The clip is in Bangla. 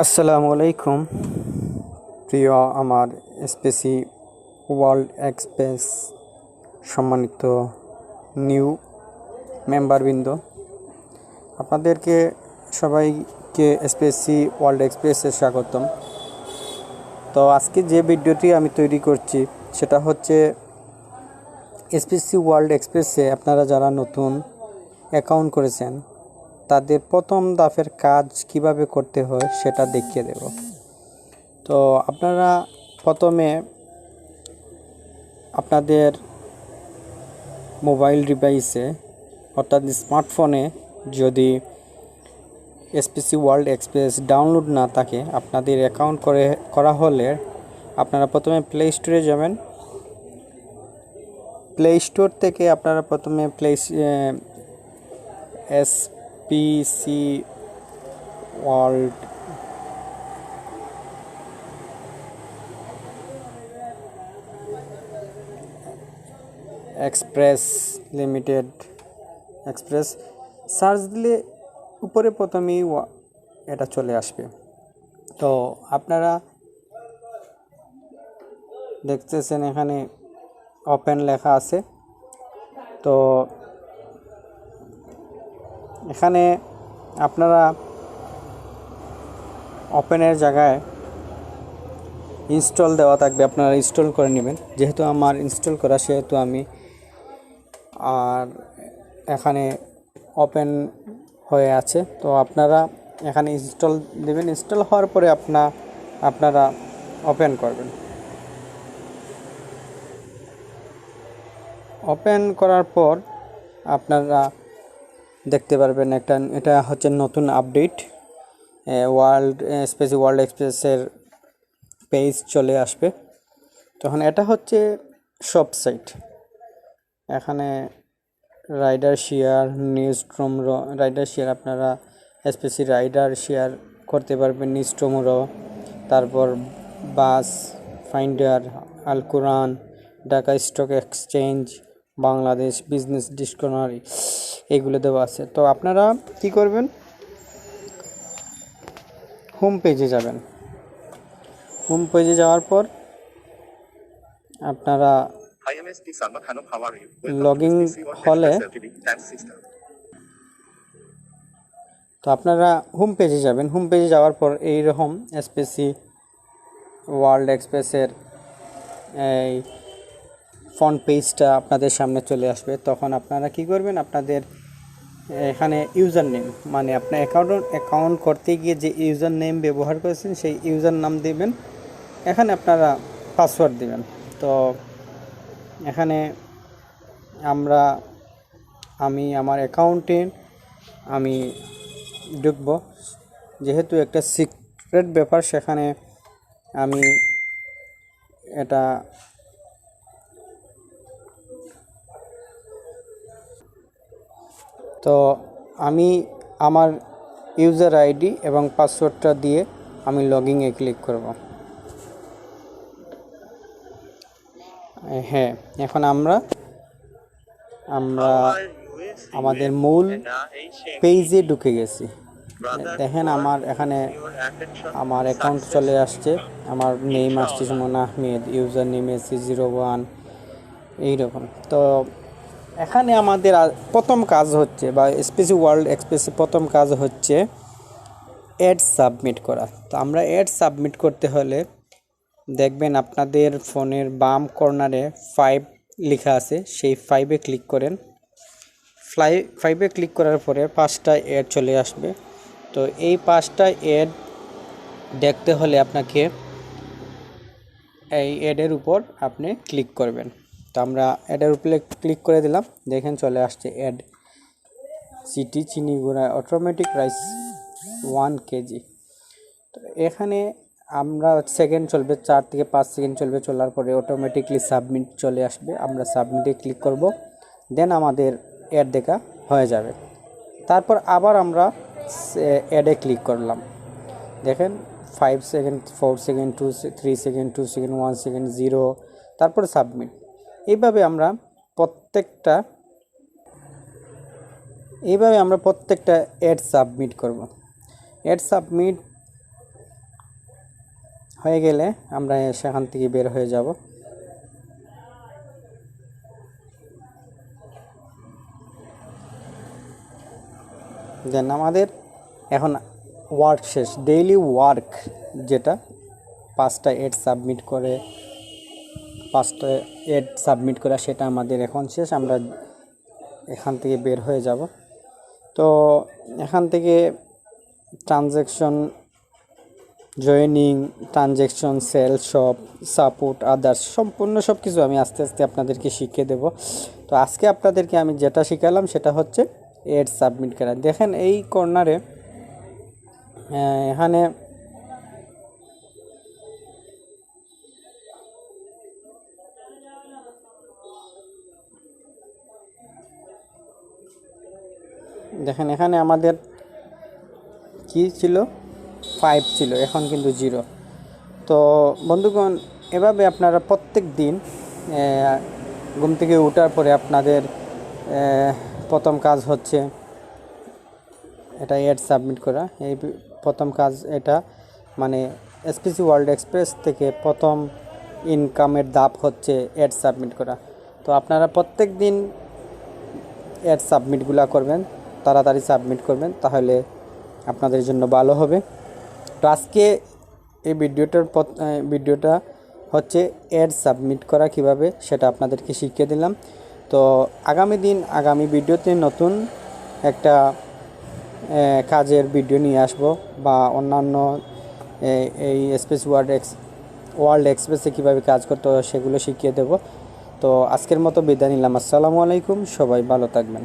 আসসালামু আলাইকুম প্রিয় আমার স্পেসি ওয়ার্ল্ড এক্সপ্রেস সম্মানিত নিউ মেম্বারবৃন্দ, আপনাদেরকে সবাইকে স্পেসি ওয়ার্ল্ড এক্সপ্রেসে স্বাগতম। তো আজকে যে ভিডিওটি আমি তৈরি করছি সেটা হচ্ছে স্পেসি ওয়ার্ল্ড এক্সপ্রেসে আপনারা যারা নতুন অ্যাকাউন্ট করেছেন তাদের প্রথম ধাপের কাজ কিভাবে করতে হয় সেটা দেখিয়ে দেব। তো আপনারা প্রথমে আপনাদের মোবাইল ডিভাইসে অর্থাৎ স্মার্টফোনে যদি স্পেসি ওয়ার্ল্ড এক্সপ্রেস ডাউনলোড না থাকে, আপনাদের অ্যাকাউন্ট করা হলে আপনারা প্রথমে প্লে স্টোরে যাবেন। প্লে স্টোর থেকে আপনারা প্রথমে SPC world express limited express search দিলে উপরে প্রথমেই এটা চলে আসবে। তো আপনারা দেখতেছেন এখানে ওপেন লেখা আছে। তো এখানে আপনারা ওপেনের জায়গায় ইনস্টল দেওয়া থাকবে, আপনারা ইনস্টল করে নেবেন। যেহেতু আমার ইনস্টল করা সেহেতু আমি আর এখানে ওপেন হয়ে আছে। তো আপনারা এখানে ইনস্টল দেবেন। ইনস্টল হওয়ার পরে আপনারা ওপেন করবেন। ওপেন করার পর আপনারা দেখতে পারবেন এটা হচ্ছে নতুন আপডেট, স্পেসি ওয়ার্ল্ড এক্সপ্রেসের পেজ চলে আসবে। তখন এটা হচ্ছে সব সাইট। এখানে rider share, newsstream rider share, আপনারা স্পেসি রাইডার শেয়ার করতে পারবেন নিউজস্ট্রিমরও। তারপর বাস ফাইন্ডার, আল কোরআন, Dhaka stock exchange, Bangladesh business dictionary, এগুলো দেওয়া আছে। তো আপনারা কি করবেন, হোম পেজে যাবেন। হোম পেজে যাওয়ার পর আপনারা লগইন হলে তো আপনারা হোম পেজে যাবেন। হোম পেজে যাওয়ার পর এইরকম স্পেসি ওয়ার্ল্ড এক্সপ্রেসের এই ফ্রন্ট পেজটা আপনাদের সামনে চলে আসবে। তখন আপনারা কি করবেন, আপনাদের এখানে ইউজার নেম, মানে আপনার অ্যাকাউন্ট করতে গিয়ে যে ইউজার নেম ব্যবহার করেছেন সেই ইউজার নাম দেবেন। এখানে আপনারা পাসওয়ার্ড দেবেন। তো এখানে আমি আমার অ্যাকাউন্টে আমি ঢুকবো, যেহেতু একটা সিক্রেট ব্যাপার সেখানে আমি এটা তো আমি আমার ইউজার আইডি এবং পাসওয়ার্ডটা দিয়ে আমি লগইনে ক্লিক করব। হ্যাঁ, এখন আমরা আমাদের মূল পেজে ঢুকে গেছি। দেখেন আমার এখানে আমার অ্যাকাউন্ট চলে আসছে, আমার নেম আসছে যেমন আহমেদ, ইউজার নেম SC01, এইরকম। তো এখানে আমাদের প্রথম কাজ হচ্ছে, বা স্পেসি ওয়ার্ল্ড এক্সপ্রেসে প্রথম কাজ হচ্ছে অ্যাড সাবমিট করা। তো আমরা অ্যাড সাবমিট করতে হলে দেখবেন আপনাদের ফোনের বাম কর্নারে 5 লেখা আছে, সেই 5-এ ক্লিক করেন। 5-এ ক্লিক করার পরে 5টা অ্যাড চলে আসবে। তো এই 5টা অ্যাড দেখতে হলে আপনাকে এই অ্যাডের উপর আপনি ক্লিক করবেন। তো আমরা অ্যাডের উপরে ক্লিক করে দিলাম। দেখেন চলে আসছে অ্যাড সিটি চিনি গুঁড়া অটোমেটিক রাইস 1 কেজি। তো এখানে আমরা সেকেন্ড চলবে, 4 থেকে 5 সেকেন্ড চলবে। চলার পরে অটোমেটিকলি সাবমিট চলে আসবে। আমরা সাবমিটে ক্লিক করব, দেন আমাদের অ্যাড দেখা হয়ে যাবে। তারপর আবার আমরা অ্যাডে ক্লিক করলাম। দেখেন 5 second, 4 second, 3 second, 2 second, 1 second, 0, তারপর সাবমিট। এইভাবে আমরা প্রত্যেকটা অ্যাড সাবমিট করব। অ্যাড সাবমিট হয়ে গেলে আমরা সেখান থেকে বের হয়ে যাব। দেন আমাদের এখন ওয়ার্ক শেষ, ডেইলি ওয়ার্ক যেটা 5টা এড সাবমিট করে 5টা এড সাবমিট করা, সেটা আমাদের এখন শেষ। আমরা এখান থেকে বের হয়ে যাব। তো এখান থেকে transaction, joining, transaction, sell, shop, support, others, সম্পূর্ণ সব কিছু আমি আস্তে আস্তে আপনাদেরকে শিখিয়ে দেব। তো আজকে আপনাদেরকে আমি যেটা শিখালাম সেটা হচ্ছে এড সাবমিট করা। দেখেন এই কর্নারে এখানে দেখেন, এখানে আমাদের কি ছিল 5 ছিল, এখন কিন্তু 0। তো বন্ধুগণ, এভাবে আপনারা প্রত্যেক দিন ঘুম থেকে ওঠার পরে আপনাদের প্রথম কাজ হচ্ছে এটা এড সাবমিট করা। এই প্রথম কাজ এটা, মানে এসপিসি ওয়ার্ল্ড এক্সপ্রেস থেকে প্রথম ইনকামের ধাপ হচ্ছে এড সাবমিট করা। তো আপনারা প্রত্যেক দিন এড সাবমিটগুলো করবেন, তাড়াতাড়ি সাবমিট করবেন, তাহলে আপনাদের জন্য ভালো হবে। তো আজকে এই ভিডিওটা হচ্ছে এড সাবমিট করা কিভাবে, সেটা আপনাদেরকে শিখিয়ে দিলাম। তো আগামী ভিডিওতে নতুন একটা কাজের ভিডিও নিয়ে আসব, বা অন্যান্য এই স্পেস ওয়ার্ল্ড এক্সপ্রেসে কীভাবে কাজ করতে হয় সেগুলো শিখিয়ে দেব। তো আজকের মতো বিদায় নিলাম। আসসালামু আলাইকুম, সবাই ভালো থাকবেন।